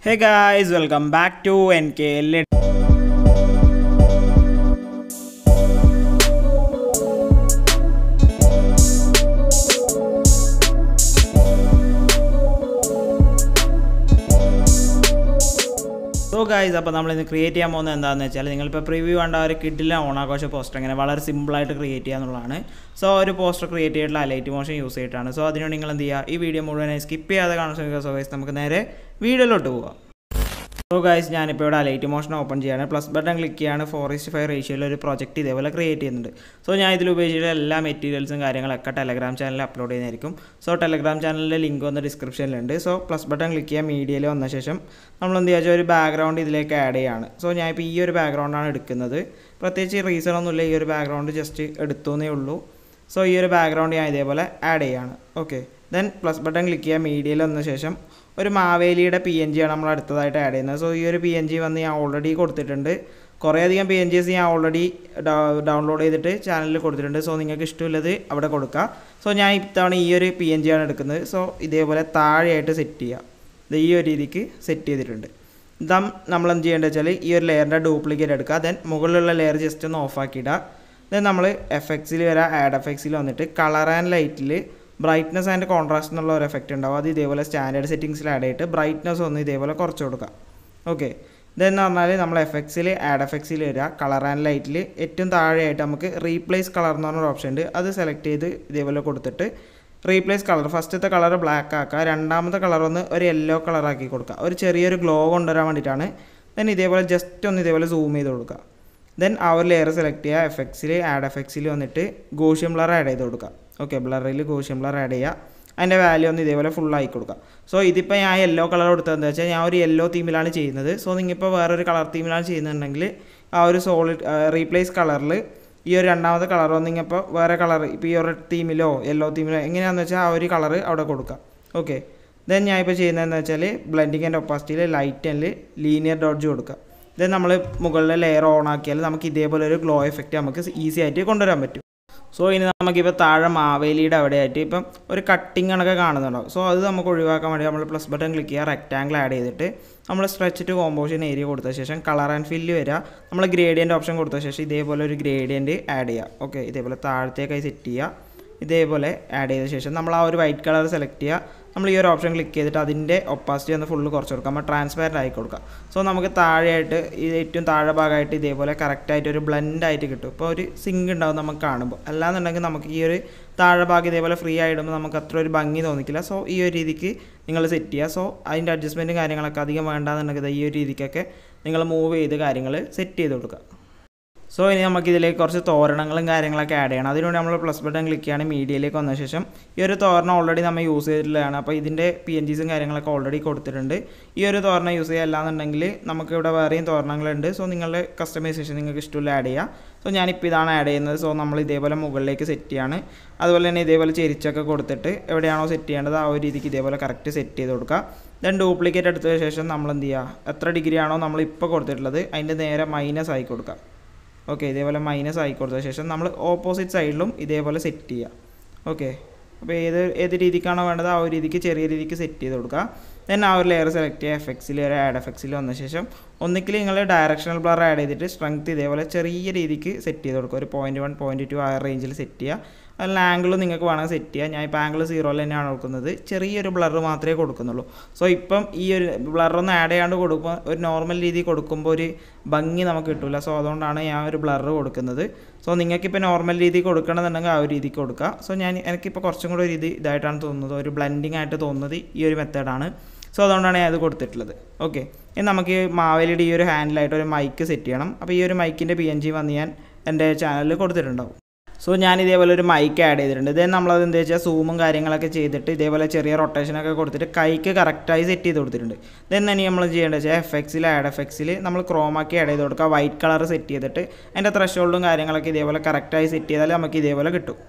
Hey guys, welcome back to NKL EDITS. So guys, അപ്പോൾ നമ്മൾ ഇന്ന് ക്രിയേറ്റ് ചെയ്യാൻ പോകുന്നത് എന്താണെന്ന് വെച്ചാൽ നിങ്ങളിപ്പോൾ പ്രിവ്യൂ കണ്ട ഒരു കിഡിലെ ഓണാഘോഷ പോസ്റ്റർ അങ്ങനെ വളരെ സിമ്പിളായിട്ട് ക്രിയേറ്റ് ചെയ്യാന്നുള്ളതാണ്. സോ ഒരു പോസ്റ്റർ ക്രിയേറ്റ് ചെയ്തിട്ടുള്ള Alightmotion യൂസ് ചെയ്തിട്ടാണ്. സോ അതിനോട് നിങ്ങൾ എന്ത് ചെയ്യുക, ഈ വീഡിയോ മുഴുവനായി സ്കിപ്പ് ചെയ്യാതെ കാണാൻ ശ്രമിക്കുക. സോ ഗൈസ് നമുക്ക് നേരെ വീഡിയോയിലോട്ട് പോകാം. സോ ഗൈസ് ഞാനിപ്പോൾ ഇവിടെ Alightmotion ഓപ്പൺ ചെയ്യാണ്, പ്ലസ് ബട്ടൺ ക്ലിക്ക് ചെയ്യാണ്, 4:5 റേഷ്യോയിൽ ഒരു പ്രോജക്റ്റ് ഇതേപോലെ ക്രിയേറ്റ് ചെയ്യുന്നുണ്ട്. സോ ഞാൻ ഇതിൽ ഉപയോഗിച്ചിട്ടുള്ള എല്ലാ മെറ്റീരിയൽസും കാര്യങ്ങളൊക്കെ ടെലഗ്രാം ചാനലിൽ അപ്ലോഡ് ചെയ്യുന്നതായിരിക്കും. സോ ടെലഗ്രാം ചാനലിൻ്റെ ലിങ്ക് വന്ന് ഡിസ്ക്രിപ്ഷനിലുണ്ട്. സോ പ്ലസ് ബട്ടൺ ക്ലിക്ക് ചെയ്യുക, മീഡിയയിൽ വന്ന ശേഷം നമ്മൾ എന്ത് ചെയ്യുക, ഒരു ബാക്ക്ഗ്രൗണ്ട് ഇതിലേക്ക് ആഡ് ചെയ്യുകയാണ്. സോ ഞാനിപ്പോൾ ഈ ഒരു ബാക്ക്ഗ്രൗണ്ടാണ് എടുക്കുന്നത്. പ്രത്യേകിച്ച് റീസൺ ഒന്നുമില്ല, ഈ ഒരു ബാക്ക്ഗ്രൗണ്ട് ജസ്റ്റ് എടുത്തേ ഉള്ളൂ. സോ ഈ ഒരു ബാക്ക്ഗ്രൗണ്ട് ഞാൻ ഇതേപോലെ ആഡ് ചെയ്യുകയാണ്. Okay, then plus button click ചെയ്യുക, മീഡിയയിൽ വന്ന ശേഷം ഒരു മാവേലിയുടെ PNG ആണ് നമ്മൾ അടുത്തതായിട്ട് ആഡ് ചെയ്യുന്നത്. സോ ഈ ഒരു PNG വന്ന് ഞാൻ ഓൾറെഡി കൊടുത്തിട്ടുണ്ട്. കുറേയധികം PNGs ഞാൻ ഓൾറെഡി ഡൗൺലോഡ് ചെയ്തിട്ട് ചാനലിൽ കൊടുത്തിട്ടുണ്ട്. സോ നിങ്ങൾക്ക് ഇഷ്ടമുള്ളത് അവിടെ കൊടുക്കുക. സോ ഞാൻ ഇത്തവണ ഈ ഒരു PNG ആണ് എടുക്കുന്നത്. സോ ഇതേപോലെ താഴെയായിട്ട് സെറ്റ് ചെയ്യുക. ഇത് ഈ ഒരു രീതിക്ക് സെറ്റ് ചെയ്തിട്ടുണ്ട്. ദം നമ്മൾ എന്ത് ചെയ്യേണ്ടത് വെച്ചാൽ ഈ ഒരു ലെയറിൻ്റെ ഡ്യൂപ്ലിക്കേറ്റ് എടുക്കുക. ദെൻ മുകളിലുള്ള ലെയർ ജസ്റ്റ് ഒന്ന് ഓഫാക്കിയിടുക. ദെൻ നമ്മൾ എഫക്ട്സിൽ വരാം, ആഡ് എഫക്ട്സിൽ വന്നിട്ട് കളർ ആൻഡ് ലൈറ്റിൽ ബ്രൈറ്റ്നസ് ആൻഡ് കോൺട്രാസ്റ്റ് എന്നുള്ള ഒരു എഫക്റ്റ് ഉണ്ടാവും. അത് ഇതേപോലെ സ്റ്റാൻഡേർഡ് സെറ്റിങ്സിൽ ആഡ് ചെയ്തിട്ട് ബ്രൈറ്റ്നസ് ഒന്ന് ഇതേപോലെ കുറച്ച് കൊടുക്കുക. ഓക്കെ, ഇതെന്ന് പറഞ്ഞാൽ നമ്മൾ എഫക്ട്സിൽ ആഡ് എഫക്ട്സിൽ വരിക, കളർ ആൻഡ് ലൈറ്റിൽ ഏറ്റവും താഴെയായിട്ട് നമുക്ക് റീപ്ലേസ് കളർ എന്ന് പറഞ്ഞൊരു ഓപ്ഷൻ ഉണ്ട്. അത് സെലക്ട് ചെയ്ത് ഇതേപോലെ കൊടുത്തിട്ട് റീപ്ലേസ് കളർ, ഫസ്റ്റത്തെ കളർ ബ്ലാക്ക് ആക്കുക, രണ്ടാമത്തെ കളർ ഒന്ന് ഒരു യെല്ലോ കളറാക്കി കൊടുക്കുക. ഒരു ചെറിയൊരു ഗ്ലോ കൊണ്ടുവരാൻ വേണ്ടിയിട്ടാണ്. ദെൻ ഇതേപോലെ ജസ്റ്റ് ഒന്ന് ഇതേപോലെ സൂം ചെയ്ത് കൊടുക്കുക. ദെൻ ആ ഒരു ലെയർ സെലക്ട് ചെയ്യുക, എഫക്ട്സിൽ ആഡ് എഫക്ട്സിൽ വന്നിട്ട് ഗോഷ്യൻ ബ്ലർ ആഡ് ചെയ്ത് കൊടുക്കുക. ഓക്കെ, ബ്ലറിൽ ഗോഷ്യൻ ബ്ലർ ആഡ് ചെയ്യുക, അതിൻ്റെ വാല്യൂ ഒന്ന് ഇതേപോലെ ഫുള്ളായി കൊടുക്കുക. സോ ഇതിപ്പോൾ ഞാൻ യെല്ലോ കളർ കൊടുത്തതെന്ന് വെച്ചാൽ ഞാൻ ഒരു യെല്ലോ തീമിലാണ് ചെയ്യുന്നത്. സോ നിങ്ങളിപ്പോൾ വേറൊരു കളർ തീമിലാണ് ചെയ്യുന്നുണ്ടെങ്കിൽ ആ ഒരു സോളിഡ് റീപ്ലേസ് കളറിൽ ഈ ഒരു രണ്ടാമത്തെ കളർ വന്നിപ്പോൾ വേറെ കളർ ഇപ്പോൾ ഈ ഒരു തീമിലോ യെല്ലോ തീമിലോ എങ്ങനെയാണെന്ന് വെച്ചാൽ ആ ഒരു കളർ അവിടെ കൊടുക്കുക. ഓക്കെ, ദെൻ ഞാൻ ഇപ്പോൾ ചെയ്യുന്നതെന്ന് വെച്ചാൽ ബ്ലെൻഡിങ് ആൻഡ് ഒപ്പാസിറ്റിയിൽ ലൈറ്റ് ആൻഡ് ലീനിയർ ഡോഡ്ജ് കൊടുക്കുക. ദെൻ നമ്മൾ മുകളിലെ ലെയർ ഓൺ ആക്കിയാൽ നമുക്ക് ഇതേപോലെ ഒരു ഗ്ലോ എഫക്റ്റ് നമുക്ക് ഈസി ആയിട്ട് കൊണ്ടുവരാൻ പറ്റും. സോ ഇനി നമുക്കിപ്പോൾ താഴെ മാവേലിയുടെ അവിടെയായിട്ട് ഇപ്പം ഒരു കട്ടിങ് കണക്കെ കാണുന്നുണ്ടാവും. സോ അത് നമുക്ക് ഒഴിവാക്കാൻ വേണ്ടി നമ്മൾ പ്ലസ് ബട്ടൺ ക്ലിക്ക് ചെയ്യുക, റെക്റ്റാങ്കിൾ ആഡ് ചെയ്തിട്ട് നമ്മൾ സ്ട്രെച്ച് ടു കോമ്പോസിഷൻ ഏരിയ കൊടുത്ത ശേഷം കളർ ആൻഡ് ഫില്ല് വരിക, നമ്മൾ ഗ്രേഡിയൻ്റ് ഓപ്ഷൻ കൊടുത്ത ശേഷം ഇതേപോലെ ഒരു ഗ്രേഡിയൻറ്റ് ആഡ് ചെയ്യുക. ഓക്കെ, ഇതേപോലെ താഴത്തേക്കായി സെറ്റ് ചെയ്യുക. ഇതേപോലെ ആഡ് ചെയ്ത ശേഷം നമ്മൾ ആ ഒരു വൈറ്റ് കളർ സെലക്ട് ചെയ്യുക. നമ്മൾ ഈ ഒരു ഓപ്ഷൻ ക്ലിക്ക് ചെയ്തിട്ട് അതിൻ്റെ ഒപ്പാസിറ്റി ഒന്ന് ഫുള്ള് കുറച്ച് കൊടുക്കുക, നമ്മൾ ട്രാൻസ്പാരൻ്റ് ആയി കൊടുക്കുക. സോ നമുക്ക് താഴെയായിട്ട് ഇത് ഏറ്റവും താഴെ ഭാഗമായിട്ട് ഇതേപോലെ കറക്റ്റായിട്ട് ഒരു ബ്ലെൻഡായിട്ട് കിട്ടും. ഇപ്പോൾ ഒരു സിങ്ക് ഉണ്ടാവും നമുക്ക് കാണുമ്പോൾ. അല്ലാന്നുണ്ടെങ്കിൽ നമുക്ക് ഈ ഒരു താഴെ ഭാഗം ഇതേപോലെ ഫ്രീ ആയിടുമ്പോൾ നമുക്ക് അത്ര ഒരു ഭംഗി തോന്നിക്കില്ല. സോ ഈ ഒരു രീതിക്ക് നിങ്ങൾ സെറ്റ് ചെയ്യുക. സോ അതിൻ്റെ അഡ്ജസ്റ്റ്മെൻറ്റും കാര്യങ്ങളൊക്കെ അധികം വേണ്ടാന്നുണ്ടെങ്കിൽ ഈ ഒരു രീതിക്കൊക്കെ നിങ്ങൾ മൂവ് ചെയ്ത് കാര്യങ്ങൾ സെറ്റ് ചെയ്ത് കൊടുക്കുക. സോ ഇനി നമുക്കിതിലേക്ക് കുറച്ച് തോരണങ്ങളും കാര്യങ്ങളൊക്കെ ആഡ് ചെയ്യണം. അതിനുവേണ്ടി നമ്മൾ പ്ലസ് ബട്ടൺ ക്ലിക്ക് ചെയ്യാണ്, മീഡിയയിലേക്ക് വന്ന ശേഷം ഈ ഒരു തോരണം ഓൾറെഡി നമ്മൾ യൂസ് ചെയ്തിട്ടുള്ളതാണ്. അപ്പോൾ ഇതിൻ്റെ PNGസും കാര്യങ്ങളൊക്കെ ഓൾറെഡി കൊടുത്തിട്ടുണ്ട്. ഈ ഒരു തോരണം യൂസ് ചെയ്യുക, അല്ലാന്നുണ്ടെങ്കിൽ നമുക്കിവിടെ വേറെയും തോരണങ്ങളുണ്ട്. സോ നിങ്ങളുടെ കസ്റ്റമൈസേഷൻ നിങ്ങൾക്ക് ഇഷ്ടമുള്ള ആഡ് ചെയ്യുക. സോ ഞാനിപ്പോൾ ഇതാണ് ആഡ് ചെയ്യുന്നത്. സോ നമ്മൾ ഇതേപോലെ മുകളിലേക്ക് സെറ്റ് ചെയ്യാണ്. അതുപോലെ തന്നെ ഇതേപോലെ ചെരിച്ചൊക്കെ കൊടുത്തിട്ട് എവിടെയാണോ സെറ്റ് ചെയ്യേണ്ടത് ആ ഒരു രീതിക്ക് ഇതേപോലെ കറക്റ്റ് സെറ്റ് ചെയ്ത് കൊടുക്കുക. ദെൻ ഡ്യൂപ്ലിക്കേറ്റ് എടുത്ത ശേഷം നമ്മൾ എന്ത് ചെയ്യുക, എത്ര ഡിഗ്രി ആണോ നമ്മളിപ്പോൾ കൊടുത്തിട്ടുള്ളത് അതിൻ്റെ നേരെ മൈനസ് ആയി കൊടുക്കുക. ഓക്കെ, ഇതേപോലെ മൈനസ് ആയി കൊടുത്ത ശേഷം നമ്മൾ ഓപ്പോസിറ്റ് സൈഡിലും ഇതേപോലെ സെറ്റ് ചെയ്യുക. ഓക്കെ, അപ്പോൾ ഏത് രീതിക്കാണോ വേണ്ടത് ആ ഒരു രീതിക്ക് ചെറിയ രീതിക്ക് സെറ്റ് ചെയ്ത് കൊടുക്കുക. ദെൻ ആ ഒരു ലെയർ സെലക്ട് ചെയ്യുക, എഫക്ട്സിൽ ഒരു ആഡ് എഫക്ട്സിൽ വന്ന ശേഷം ഒന്നിക്കിൽ നിങ്ങൾ ഡയറക്ഷണൽ ബ്ലർ ആഡ് ചെയ്തിട്ട് സ്ട്രെങ്ത് ഇതേപോലെ ചെറിയ രീതിക്ക് സെറ്റ് ചെയ്ത് കൊടുക്കുക. ഒരു 0.1 0.2 ആ റേഞ്ചിൽ സെറ്റ് ചെയ്യുക. അതിൽ ആംഗിളും നിങ്ങൾക്ക് വേണമെങ്കിൽ സെറ്റ് ചെയ്യുക. ഞാൻ ഇപ്പോൾ ആംഗിൾ 0 തന്നെയാണ് കൊടുക്കുന്നത്, ചെറിയൊരു ബ്ലർ മാത്രമേ കൊടുക്കുന്നുള്ളൂ. സോ ഇപ്പം ഈ ഒരു ബ്ലറൊന്നും ആഡ് ചെയ്യാണ്ട് കൊടുക്കുമ്പോൾ ഒരു നോർമൽ രീതി കൊടുക്കുമ്പോൾ ഒരു ഭംഗി നമുക്ക് കിട്ടില്ല. സോ അതുകൊണ്ടാണ് ഞാൻ ഒരു ബ്ലർ കൊടുക്കുന്നത്. സോ നിങ്ങൾക്കിപ്പോൾ നോർമൽ രീതി കൊടുക്കണമെന്നുണ്ടെങ്കിൽ ആ ഒരു രീതിക്ക് കൊടുക്കുക. സോ എനിക്കിപ്പോൾ കുറച്ചും കൂടെ ഒരു ഇതായിട്ടാണ് തോന്നുന്നത്, ഒരു ബ്ലെൻഡിങ് ആയിട്ട് തോന്നുന്നത് ഈ ഒരു മെത്തേഡാണ്. സോ അതുകൊണ്ടാണ് ഞാൻ അത് കൊടുത്തിട്ടുള്ളത്. ഓക്കെ, ഇനി നമുക്ക് മാവേലിയുടെ ഈ ഒരു ഹാൻഡിലായിട്ട് ഒരു മൈക്ക് സെറ്റ് ചെയ്യണം. അപ്പോൾ ഈ ഒരു മൈക്കിൻ്റെ PNG വന്ന് ഞാൻ എൻ്റെ ചാനലിൽ കൊടുത്തിട്ടുണ്ടാവും. സോ ഞാൻ ഇതേപോലെ ഒരു മൈക്ക് ആഡ് ചെയ്തിട്ടുണ്ട്. ദെൻ നമ്മളത് എന്താ വെച്ചാൽ സൂമും കാര്യങ്ങളൊക്കെ ചെയ്തിട്ട് ഇതേപോലെ ചെറിയ റൊട്ടേഷനൊക്കെ കൊടുത്തിട്ട് കൈക്ക് കറക്റ്റായി സെറ്റ് ചെയ്ത് കൊടുത്തിട്ടുണ്ട്. ദെൻ തന്നെ നമ്മൾ ചെയ്യേണ്ടത് വെച്ചാൽ എഫക്ട്സിൽ ആഡ് എഫക്ട്സിൽ നമ്മൾ ക്രോമാക്കി ആഡ് ചെയ്ത് കൊടുക്കുക, വൈറ്റ് കളർ സെറ്റ് ചെയ്തിട്ട് അതിൻ്റെ ത്രഷോൾഡും കാര്യങ്ങളൊക്കെ ഇതേപോലെ കറക്റ്റായി സെറ്റ് ചെയ്താൽ നമുക്ക് ഇതേപോലെ കിട്ടും.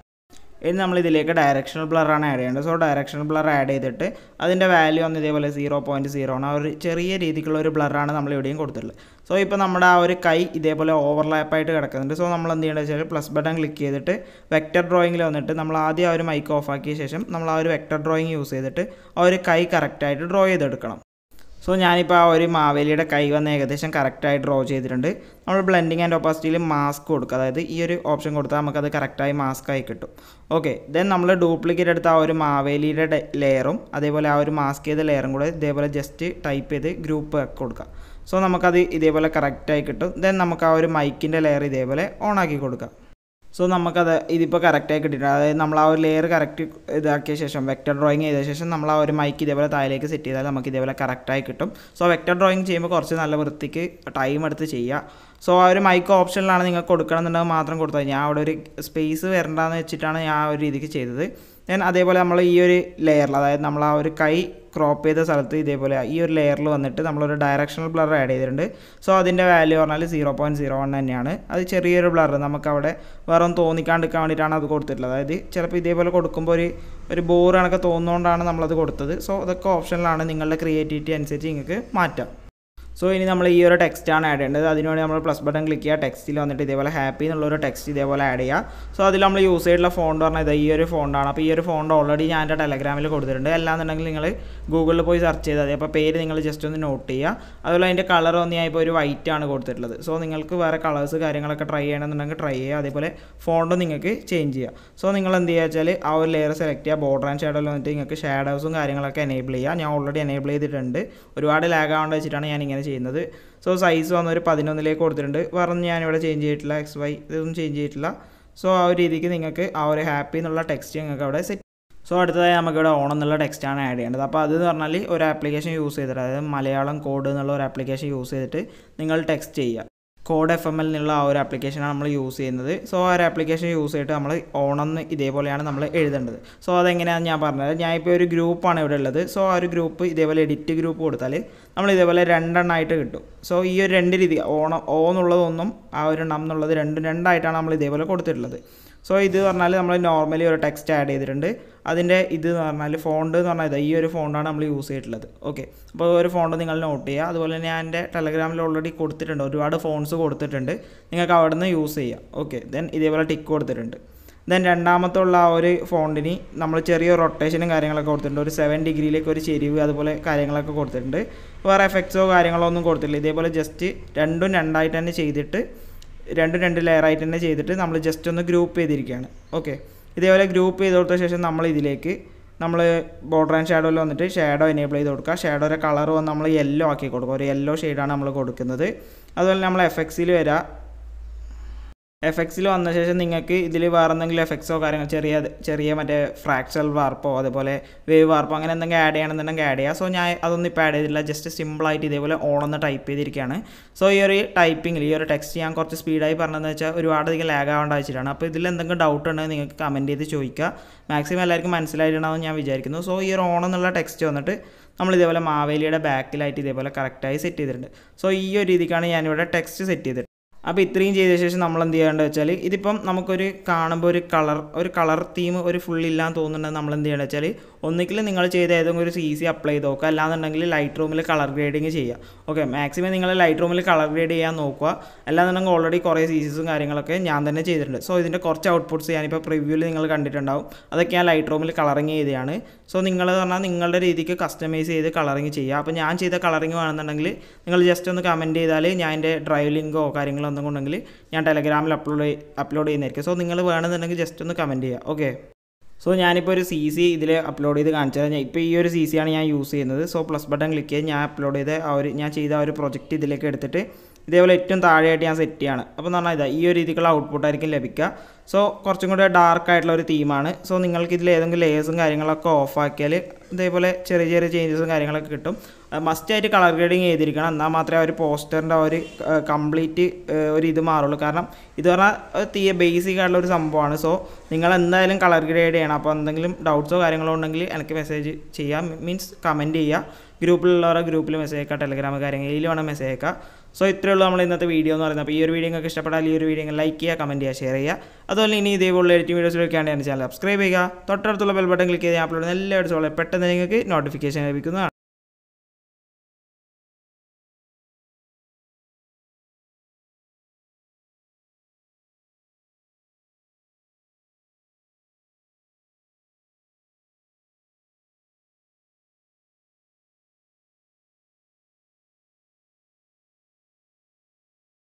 ഇനി നമ്മൾ ഇതിലേക്ക് ഡയറക്ഷണൽ ബ്ലറാണ് ആഡ് ചെയ്യേണ്ടത്. സോ ഡയറക്ഷണൽ ബ്ലർ ആഡ് ചെയ്തിട്ട് അതിൻ്റെ വാല്യൂ ഒന്ന് ഇതേപോലെ 0.0 ആണ്. ഒരു ചെറിയ രീതിക്കുള്ള ഒരു ബ്ലറാണ് നമ്മൾ ഇവിടെയും കൊടുത്തിട്ടുള്ളത്. സോ ഇപ്പോൾ നമ്മുടെ ആ ഒരു കൈ ഇതേപോലെ ഓവർലാപ്പായിട്ട് കിടക്കുന്നുണ്ട്. സോ നമ്മൾ എന്ത് ചെയ്യേണ്ടത് വെച്ചാൽ പ്ലസ് ബട്ടൺ ക്ലിക്ക് ചെയ്തിട്ട് വെക്റ്റർ ഡ്രോയിങ്ങിൽ വന്നിട്ട് നമ്മൾ ആദ്യം ആ ഒരു മൈക്ക് ഓഫ് ആക്കിയ ശേഷം നമ്മൾ ആ ഒരു വെക്റ്റർ ഡ്രോയിങ് യൂസ് ചെയ്തിട്ട് ആ ഒരു കൈ കറക്റ്റായിട്ട് ഡ്രോ ചെയ്തെടുക്കണം. സോ ഞാനിപ്പോൾ ആ ഒരു മാവേലിയുടെ കൈ വന്ന് ഏകദേശം കറക്റ്റായി ഡ്രോ ചെയ്തിട്ടുണ്ട്. നമ്മൾ ബ്ലെൻഡിങ് ആൻഡ് ഒപ്പാസിറ്റിയിൽ മാസ്ക് കൊടുക്കുക, അതായത് ഈ ഒരു ഓപ്ഷൻ കൊടുത്താൽ നമുക്കത് കറക്റ്റായി മാസ്കായി കിട്ടും. ഓക്കെ, ദെൻ നമ്മൾ ഡ്യൂപ്ലിക്കേറ്റ് എടുത്ത ആ ഒരു മാവേലിയുടെ ലെയറും അതേപോലെ ആ ഒരു മാസ്ക് ചെയ്ത ലെയറും കൂടെ ഇതേപോലെ ജസ്റ്റ് ടൈപ്പ് ചെയ്ത് ഗ്രൂപ്പ് ആക്കി കൊടുക്കുക. സോ നമുക്കത് ഇതേപോലെ കറക്റ്റായി കിട്ടും. ദെൻ നമുക്ക് ആ ഒരു മൈക്കിൻ്റെ ലെയർ ഇതേപോലെ ഓൺ ആക്കി കൊടുക്കാം. സോ നമുക്കത് ഇതിപ്പോൾ കറക്റ്റായി കിട്ടിയിട്ടുണ്ട്. അതായത് നമ്മൾ ആ ഒരു ലെയർ കറക്റ്റ് ഇതാക്കിയ ശേഷം വെക്റ്റർ ഡ്രോയിങ് ചെയ്ത ശേഷം നമ്മൾ ആ ഒരു മൈക്ക് ഇതേപോലെ താഴേക്ക് സെറ്റ് ചെയ്താൽ നമുക്ക് ഇതേപോലെ കറക്റ്റായി കിട്ടും. സോ വെക്റ്റർ ഡ്രോയിങ് ചെയ്യുമ്പോൾ കുറച്ച് നല്ല വൃത്തിക്ക് ടൈം എടുത്ത് ചെയ്യുക. സോ ആ ഒരു മൈക്ക് ഓപ്ഷനിലാണ് നിങ്ങൾക്ക് കൊടുക്കണമെന്നുണ്ടെങ്കിൽ മാത്രം കൊടുത്താൽ ഞാൻ അവിടെ ഒരു സ്പേസ് വരണ്ടെന്ന് വെച്ചിട്ടാണ് ഞാൻ ആ ഒരു രീതിക്ക് ചെയ്തത്. ദെൻ അതേപോലെ നമ്മൾ ഈ ഒരു ലെയറിൽ, അതായത് നമ്മൾ ആ ഒരു കൈ ക്രോപ്പ് ചെയ്ത സ്ഥലത്ത് ഇതേപോലെ ഈ ഒരു ലെയറിൽ വന്നിട്ട് നമ്മളൊരു ഡയറക്ഷണൽ ബ്ലർ ആഡ് ചെയ്തിട്ടുണ്ട്. സോ അതിൻ്റെ വാല്യൂ പറഞ്ഞാൽ 0.01 തന്നെയാണ്. അത് ചെറിയൊരു ബ്ലർ നമുക്കവിടെ വേറെ ഒന്നും തോന്നിക്കാണ്ടിരിക്കാൻ വേണ്ടിയിട്ടാണ് അത് കൊടുത്തിട്ടുള്ളത്. അതായത് ചിലപ്പോൾ ഇതേപോലെ കൊടുക്കുമ്പോൾ ഒരു ബോർ കണക്കെ തോന്നുന്നതുകൊണ്ടാണ് നമ്മളത് കൊടുത്തത്. സോ അതൊക്കെ ഓപ്ഷനിലാണ്, നിങ്ങളുടെ ക്രിയേറ്റിവിറ്റി അനുസരിച്ച് നിങ്ങൾക്ക് മാറ്റാം. സോ ഇനി നമ്മൾ ഈ ഒരു ടെക്സ്റ്റാണ് ആഡ് ചെയ്യേണ്ടത്. അതിനുവേണ്ടി നമ്മൾ പ്ലസ് ബട്ടൺ ക്ലിക്ക് ചെയ്യുക, ടെക്സ്റ്റിൽ വന്നിട്ട് ഇതേപോലെ ഹാപ്പി എന്നുള്ളൊരു ടെക്സ്റ്റ് ഇതേപോലെ ആഡ് ചെയ്യുക. സോ അതിൽ നമ്മൾ യൂസ് ചെയ്തിട്ടുള്ള ഫോണ്ട് പറഞ്ഞാൽ ഇത് ഈ ഒരു ഫോണ്ടാണ്. അപ്പോൾ ഈ ഒരു ഫോണ്ട് ഓൾറെഡി ഞാൻ എൻ്റെ ടെലഗ്രാമിൽ കൊടുത്തിട്ടുണ്ട്. അല്ലാന്നുണ്ടെങ്കിൽ നിങ്ങൾ ഗൂഗിളിൽ പോയി സെർച്ച് ചെയ്താൽ മതി. അപ്പോൾ പേര് നിങ്ങൾ ജസ്റ്റ് ഒന്ന് നോട്ട് ചെയ്യുക. അതുപോലെ അതിൻ്റെ കളർ ഒന്ന് ഞാൻ ഇപ്പോൾ ഒരു വൈറ്റ് ആണ് കൊടുത്തിട്ടുള്ളത്. സോ നിങ്ങൾക്ക് വേറെ കളേഴ്സ് കാര്യങ്ങളൊക്കെ ട്രൈ ചെയ്യണമെന്നുണ്ടെങ്കിൽ ട്രൈ ചെയ്യുക. അതേപോലെ ഫോണ്ട് നിങ്ങൾക്ക് ചേഞ്ച് ചെയ്യുക. സോ നിങ്ങൾ എന്ത് ചെയ്യുക വെച്ചാൽ ആ ഒരു ലെയർ സെലക്ട് ചെയ്യുക, ബോർഡർ ആൻഡ് ഷാഡോയിൽ വന്നിട്ട് നിങ്ങൾക്ക് ഷാഡോസും കാര്യങ്ങളൊക്കെ എനേബിൾ ചെയ്യുക. ഞാൻ ഓൾറെഡി എനേബിൾ ചെയ്തിട്ടുണ്ട്. ഒരുപാട് ലാഗ് ആവേണ്ട വെച്ചിട്ടാണ് ഞാൻ ഇങ്ങനെ ചെയ്യുന്നത്. സോ സൈസ് വന്നൊരു 11 കൊടുത്തിട്ടുണ്ട്. വേറെ ഞാനിവിടെ ചേഞ്ച് ചെയ്തിട്ടില്ല, XY ഇതൊന്നും ചേഞ്ച് ചെയ്തിട്ടില്ല. സോ ആ ഒരു രീതിക്ക് നിങ്ങൾക്ക് ആ ഒരു ഹാപ്പി എന്നുള്ള ടെക്സ്റ്റ് നിങ്ങൾക്ക് അവിടെ സെറ്റ്. സോ അടുത്തതായി നമുക്കിവിടെ ഓണം എന്നുള്ള ടെക്സ്റ്റാണ് ആഡ് ചെയ്യേണ്ടത്. അപ്പോൾ അത് പറഞ്ഞാൽ ഒരു ആപ്ലിക്കേഷൻ യൂസ് ചെയ്തിട്ട്, അതായത് മലയാളം കോഡ് എന്നുള്ള ഒരു ആപ്ലിക്കേഷൻ യൂസ് ചെയ്തിട്ട് നിങ്ങൾ ടെക്സ്റ്റ് ചെയ്യുക. കോഡ് FML എന്നുള്ള ആ ഒരു ആപ്ലിക്കേഷനാണ് നമ്മൾ യൂസ് ചെയ്യുന്നത്. സോ ആ ഒരു ആപ്ലിക്കേഷൻ യൂസ് ചെയ്തിട്ട് നമ്മൾ ഓണം ഇതേപോലെയാണ് നമ്മൾ എഴുതേണ്ടത്. സോ അതെങ്ങനെയാണെന്ന് ഞാൻ പറഞ്ഞത്. ഞാനിപ്പോൾ ഒരു ഗ്രൂപ്പാണ് ഇവിടെ ഉള്ളത്. സോ ആ ഒരു ഗ്രൂപ്പ് ഇതേപോലെ എഡിറ്റ് ഗ്രൂപ്പ് കൊടുത്താൽ നമ്മൾ ഇതേപോലെ 2 എണ്ണമായിട്ട് കിട്ടും. സോ ഈ ഒരു 2 രീതി ഓണം എന്നുള്ളതൊന്നും ആ ഒരു നം എന്നുള്ളത് രണ്ടായിട്ടാണ് നമ്മൾ ഇതേപോലെ കൊടുത്തിട്ടുള്ളത്. സോ ഇത് പറഞ്ഞാൽ നമ്മൾ നോർമലി ഒരു ടെക്സ്റ്റ് ആഡ് ചെയ്തിട്ടുണ്ട്. അതിൻ്റെ ഇത് എന്ന് പറഞ്ഞാൽ ഫോണ്ട് എന്ന് പറഞ്ഞാൽ ഈ ഒരു ഫോണ്ടാണ് നമ്മൾ യൂസ് ചെയ്തിട്ടുള്ളത്. ഓക്കെ, അപ്പോൾ ഒരു ഫോണ്ട് നിങ്ങൾ നോട്ട് ചെയ്യുക. അതുപോലെ ഞാൻ എൻ്റെ ടെലഗ്രാമിൽ ഓൾറെഡി കൊടുത്തിട്ടുണ്ട്, ഒരുപാട് ഫോൺസ് കൊടുത്തിട്ടുണ്ട്, നിങ്ങൾക്ക് അവിടെ നിന്ന് യൂസ് ചെയ്യാം. ഓക്കെ, ദെൻ ഇതേപോലെ ടിക്ക് കൊടുത്തിട്ടുണ്ട്. ദെൻ രണ്ടാമത്തുള്ള ആ ഒരു ഫോണ്ടിന് നമ്മൾ ചെറിയ റൊട്ടേഷനും കാര്യങ്ങളൊക്കെ കൊടുത്തിട്ടുണ്ട്. ഒരു 7 ഡിഗ്രിയിലേക്ക് ഒരു ചെരിവ് അതുപോലെ കാര്യങ്ങളൊക്കെ കൊടുത്തിട്ടുണ്ട്. വേറെ എഫക്ട്സോ കാര്യങ്ങളോ ഒന്നും കൊടുത്തിട്ടില്ല. ഇതേപോലെ ജസ്റ്റ് രണ്ടും രണ്ടായിട്ട് തന്നെ ചെയ്തിട്ട് രണ്ട് ലെയറായിട്ട് തന്നെ ചെയ്തിട്ട് നമ്മൾ ജസ്റ്റ് ഒന്ന് ഗ്രൂപ്പ് ചെയ്തിരിക്കുകയാണ്. ഓക്കെ, ഇതേപോലെ ഗ്രൂപ്പ് ചെയ്ത് കൊടുത്ത ശേഷം നമ്മൾ ഇതിലേക്ക് നമ്മൾ ബോർഡർ ആൻഡ് ഷാഡോയിൽ വന്നിട്ട് ഷാഡോ എനേബിൾ ചെയ്ത് കൊടുക്കുക. ഷാഡോയുടെ കളർ വന്ന് നമ്മൾ യെല്ലോ ആക്കി കൊടുക്കുക. ഒരു യെല്ലോ ഷെയ്ഡാണ് നമ്മൾ കൊടുക്കുന്നത്. അതുപോലെ നമ്മൾ എഫക്ട്സിൽ വരിക. എഫക്ട്സിൽ വന്ന ശേഷം നിങ്ങൾക്ക് ഇതിൽ വേറെ എന്തെങ്കിലും എഫക്ട്സോ കാര്യങ്ങൾ ചെറിയ മറ്റേ ഫ്രാക്ചറൽ വാർപ്പോ അതുപോലെ വേവ് വാർപ്പോ അങ്ങനെ എന്തെങ്കിലും ആഡ് ചെയ്യണമെന്നുണ്ടെങ്കിൽ ആഡ് ചെയ്യുക. സോ ഞാൻ അതൊന്നും ഇപ്പോൾ ആഡ് ചെയ്തില്ല, ജസ്റ്റ് സിമ്പിളായിട്ട് ഇതേപോലെ ഓണെന്ന് ടൈപ്പ് ചെയ്തിരിക്കുകയാണ്. സോ ഈ ഒരു ടൈപ്പിങ്ങിൽ ഈ ഒരു ടെക്സ്റ്റ് ഞാൻ കുറച്ച് സ്പീഡായി പറഞ്ഞതെന്ന് വെച്ചാൽ ഒരുപാടധികം ലാഗ് ആവേണ്ട വെച്ചിട്ടാണ്. അപ്പോൾ ഇതിൽ എന്തെങ്കിലും ഡൗട്ട് ഉണ്ടെങ്കിൽ നിങ്ങൾക്ക് കമൻറ്റ് ചെയ്ത് ചോദിക്കുക. മാക്സിമം എല്ലാവർക്കും മനസ്സിലായിട്ടുണ്ടാവും ഞാൻ വിചാരിക്കുന്നു. സോ ഈ ഒരു ഓണെന്നുള്ള ടെക്സ്റ്റ് വന്നിട്ട് നമ്മൾ ഇതേപോലെ മാവേലിയുടെ ബാക്കിലായിട്ട് ഇതേപോലെ കറക്റ്റായി സെറ്റ് ചെയ്തിട്ടുണ്ട്. സോ ഈ ഒരു രീതിക്കാണ് ഞാനിവിടെ ടെക്സ്റ്റ് സെറ്റ് ചെയ്തിട്ട്. അപ്പോൾ ഇത്രയും ചെയ്ത ശേഷം നമ്മൾ എന്ത് ചെയ്യേണ്ടത് വെച്ചാൽ ഇതിപ്പം നമുക്കൊരു കാണുമ്പോൾ ഒരു കളർ തീം ഒരു ഫുള്ളില്ലാന്ന് തോന്നുന്നുണ്ടെങ്കിൽ നമ്മൾ എന്ത് ചെയ്യേണ്ടത് വെച്ചാൽ ഒന്നിക്കിൽ നിങ്ങൾ ചെയ്ത ഏതെങ്കിലും ഒരു CC അപ്ലൈ ചെയ്ത് നോക്കുക. അല്ലാന്നുണ്ടെങ്കിൽ ലൈറ്റ് റൂമിൽ കളർ ഗ്രേഡിങ് ചെയ്യുക. ഓക്കെ, മാക്സിമം നിങ്ങൾ ലൈറ്റ് റൂമിൽ കളർ ഗ്രേഡ് ചെയ്യാൻ നോക്കുക. അല്ലാന്നുണ്ടെങ്കിൽ ഓൾറെഡി കുറേ CCസും കാര്യങ്ങളൊക്കെ ഞാൻ തന്നെ ചെയ്തിട്ടുണ്ട്. സോ ഇതിൻ്റെ കുറച്ച് ഔട്ട്പുട്ട്സ് ഞാനിപ്പോൾ പ്രിവ്യൂവിൽ നിങ്ങൾ കണ്ടിട്ടുണ്ടാവും. അതൊക്കെ ഞാൻ ലൈറ്റ് റൂമിൽ കളറിങ് ചെയ്തതാണ്. സോ നിങ്ങൾ പറഞ്ഞാൽ നിങ്ങളുടെ രീതിക്ക് കസ്റ്റമൈസ് ചെയ്ത് കളറിങ് ചെയ്യുക. അപ്പോൾ ഞാൻ ചെയ്ത കളറിങ് വേണമെന്നുണ്ടെങ്കിൽ നിങ്ങൾ ജസ്റ്റ് ഒന്ന് കമൻറ്റ് ചെയ്താൽ ഞാൻ എൻ്റെ ഡ്രൈവ് ലിങ്കോ കാര്യങ്ങളോ എന്തുകൊണ്ടെങ്കിൽ ഞാൻ ടെലഗ്രാമിൽ അപ്ലോഡ് ചെയ്യുന്നതായിരിക്കും. സോ നിങ്ങൾ വേണമെന്നുണ്ടെങ്കിൽ ജസ്റ്റ് ഒന്ന് കമൻറ്റ് ചെയ്യുക. ഓക്കെ, സോ ഞാനിപ്പോൾ ഒരു CC ഇതിൽ അപ്ലോഡ് ചെയ്ത് കാണിച്ചത്. ഇപ്പോൾ ഈ ഒരു CC ആണ് ഞാൻ യൂസ് ചെയ്യുന്നത്. സോ പ്ലസ് ബട്ടൺ ക്ലിക്ക് ചെയ്ത് ഞാൻ അപ്ലോഡ് ചെയ്ത ഞാൻ ചെയ്ത ആ ഒരു പ്രൊജക്റ്റ് ഇതിലേക്ക് എടുത്തിട്ട് ഇതേപോലെ ഏറ്റവും താഴെയായിട്ട് ഞാൻ സെറ്റ് ചെയ്യാണ്. അപ്പോൾ എന്ന് പറഞ്ഞാൽ ഈ ഒരു രീതിക്കുള്ള ഔട്ട്പുട്ടായിരിക്കും ലഭിക്കുക. സോ കുറച്ചും കൂടെ ഡാർക്ക് ആയിട്ടുള്ള ഒരു തീമാണ്. സോ നിങ്ങൾക്ക് ഇതിൽ ഏതെങ്കിലും ലേയേഴ്സും കാര്യങ്ങളൊക്കെ ഓഫാക്കിയാൽ ഇതേപോലെ ചെറിയ ചേഞ്ചസും കാര്യങ്ങളൊക്കെ കിട്ടും. മസ്റ്റായിട്ട് കളർ ഗ്രേഡിങ് ചെയ്തിരിക്കണം, എന്നാൽ മാത്രമേ ആ ഒരു പോസ്റ്ററിൻ്റെ ഒരു കംപ്ലീറ്റ് ഒരു ഇത് മാറുള്ളൂ. കാരണം ഇത് പറഞ്ഞാൽ ബേസിക് ആയിട്ടുള്ള ഒരു സംഭവമാണ്. സോ നിങ്ങൾ എന്തായാലും കളർ ഗ്രേഡ് ചെയ്യണം. അപ്പോൾ എന്തെങ്കിലും ഡൗട്ട്സോ കാര്യങ്ങളോ ഉണ്ടെങ്കിൽ എനിക്ക് മെസ്സേജ് ചെയ്യാം, മീൻസ് കമൻറ്റ് ചെയ്യുക. ഗ്രൂപ്പിലുള്ളവരെ ഗ്രൂപ്പിൽ മെസ്സേജ് അയക്കുക, ടെലഗ്രാം കാര്യങ്ങളിൽ വേണം മെസ്സേജ് അയക്കുക. സോ ഇത്രയേ ഉള്ളൂ നമ്മൾ ഇന്നത്തെ വീഡിയോ എന്ന് പറയുന്നത്. അപ്പോൾ ഈ ഒരു വീഡിയോ നിങ്ങൾക്ക് ഇഷ്ടപ്പെട്ടാൽ ഈ ഒരു വീഡിയോ ലൈക്ക് ചെയ്യുക, കമൻറ്റ് ചെയ്യുക, ഷെയർ ചെയ്യുക. അതുപോലെ ഇനി ഇതേപോലെ എഡിറ്റിംഗ് വീഡിയോസിലൊക്കെയാണ് എൻ്റെ ചാനൽ സബ്സ്ക്രൈബ് ചെയ്യുക. തൊട്ടടുത്തുള്ള ബെൽ ബട്ടൺ ക്ലിക്ക് ചെയ്ത് അപ്ലോഡ് ചെയ്യുന്ന എല്ലാ വീഡിയോസുകളും പെട്ടെന്ന് നിങ്ങൾക്ക് നോട്ടിഫിക്കേഷൻ ലഭിക്കുന്നതാണ്.